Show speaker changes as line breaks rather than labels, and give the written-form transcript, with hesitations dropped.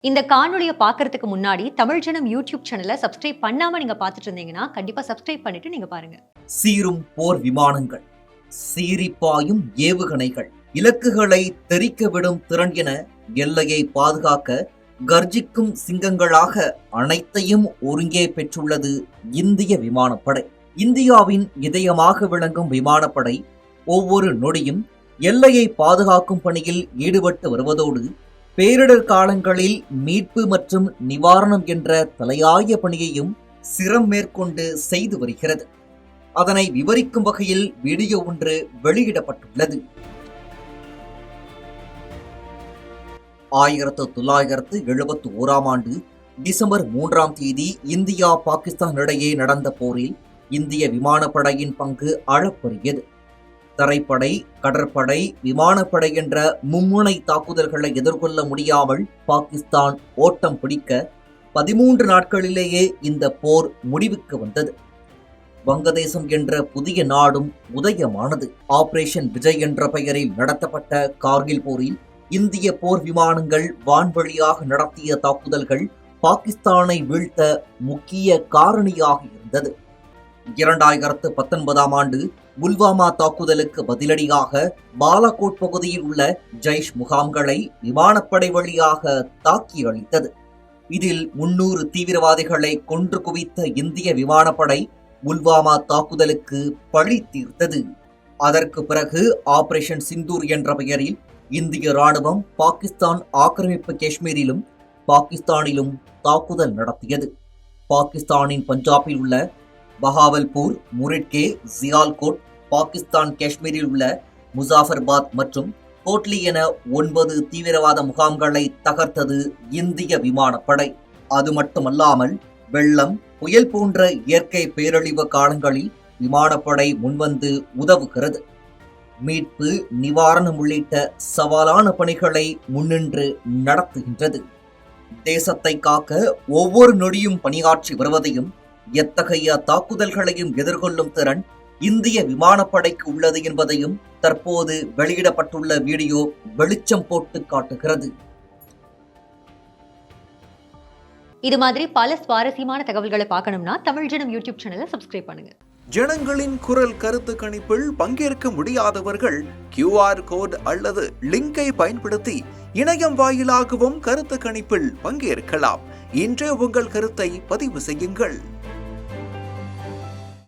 இந்த காணொளிய பார்க்கறதுக்கு முன்னாடி தமிழ் ஜனம் யூடியூப் சேனலை சப்ஸ்கிரைப் பண்ணாம நீங்க பார்த்துட்டு இருந்தீங்கன்னா கண்டிப்பா சப்ஸ்கிரைப் பண்ணிட்டு நீங்க பாருங்க.
சீரும் போர் விமானங்கள், சீரிப்பாயும் ஏவுகணைகள், இலக்குகளை தெறிக்க விடும் திறன் என எல்லையை பாதுகாக்க கர்ஜிக்கும் சிங்கங்களாக அனைத்தையும் ஒருங்கே பெற்றுள்ளது இந்திய விமானப்படை. இந்தியாவின் இதயமாக விளங்கும் விமானப்படை ஒவ்வொரு நொடியும் எல்லையை பாதுகாக்கும் பணியில் ஈடுபட்டு வருவதோடு பேரிடர் காலங்களில் மீட்பு மற்றும் நிவாரணம் என்ற தலையாய பணியையும் சிரம் மேற்கொண்டு செய்து வருகிறது. அதனை விவரிக்கும் வகையில் வீடியோ ஒன்று வெளியிடப்பட்டுள்ளது. 1971 ஆண்டு டிசம்பர் 3ஆம் தேதி இந்தியா பாகிஸ்தான் இடையே நடந்த போரில் இந்திய விமானப்படையின் பங்கு அளப்பரியது. தரைப்படை, கடற்படை, விமானப்படை என்ற மும்முனை தாக்குதல்களை எதிர்கொள்ள முடியாமல் பாகிஸ்தான் ஓட்டம் பிடிக்க 13 நாட்களிலேயே இந்த போர் முடிவுக்கு வந்தது. வங்கதேசம் என்ற புதிய நாடும் உதயமானது. ஆபரேஷன் விஜய் என்ற பெயரில் நடத்தப்பட்ட கார்கில் போரில் இந்திய போர் விமானங்கள் வான்வழியாக நடத்திய தாக்குதல்கள் பாகிஸ்தானை வீழ்த்த முக்கிய காரணியாக இருந்தது. 2019ஆம் ஆண்டு புல்வாமா தாக்குதலுக்கு பதிலடியாக பாலாகோட் பகுதியில் உள்ள ஜெய்ஷ் முகாம்களை விமானப்படை வழியாக தாக்கி அழித்தது. இதில் 300 தீவிரவாதிகளை கொன்று குவித்த இந்திய விமானப்படை புல்வாமா தாக்குதலுக்கு பழி தீர்த்தது. அதற்கு பிறகு ஆபரேஷன் சிந்தூர் என்ற பெயரில் இந்திய ராணுவம் பாகிஸ்தான் ஆக்கிரமிப்பு காஷ்மீரிலும் பாகிஸ்தானிலும் தாக்குதல் நடத்தியது. பாகிஸ்தானின் பஞ்சாபில் உள்ள பஹாவல்பூர், முரிட்கே, ஜியால்கோட், பாகிஸ்தான் காஷ்மீரில் உள்ள முசாஃபர்பாத் மற்றும் கோட்லி என 9 தீவிரவாத முகாம்களை தகர்த்தது இந்திய விமானப்படை. அது மட்டுமல்லாமல் வெள்ளம், புயல் போன்ற இயற்கை பேரழிவு காலங்களில் விமானப்படை முன்வந்து உதவுகிறது. மீட்பு, நிவாரணம் உள்ளிட்ட சவாலான பணிகளை முன்னின்று நடத்துகின்றது. தேசத்தை காக்க ஒவ்வொரு நொடியும் பணியாற்றி வருவதையும் எத்தகைய தாக்குதல்களையும் எதிர்கொள்ளும் திறன் இந்திய விமானப்படைக்கு உள்ளது என்பதையும் தற்போது வெளியிடப்பட்டுள்ள வீடியோ வெளிச்சம் போட்டு காட்டுகிறது.
இது மாதிரி பல சுவாரஸ்யமான தகவல்களை பார்க்கணும்னா தமிழ் ஜனம் யூடியூப் சேனலை சப்ஸ்கிரைப் பண்ணுங்க.
ஜனங்களின் குரல் கருத்து கணிப்பில் பங்கேற்க முடியாதவர்கள் QR கோட் அல்லது லிங்கை பயன்படுத்தி இணையம் வாயிலாகவும் கருத்து கணிப்பில் பங்கேற்கலாம். இன்றே உங்கள் கருத்தை பதிவு செய்யுங்கள்.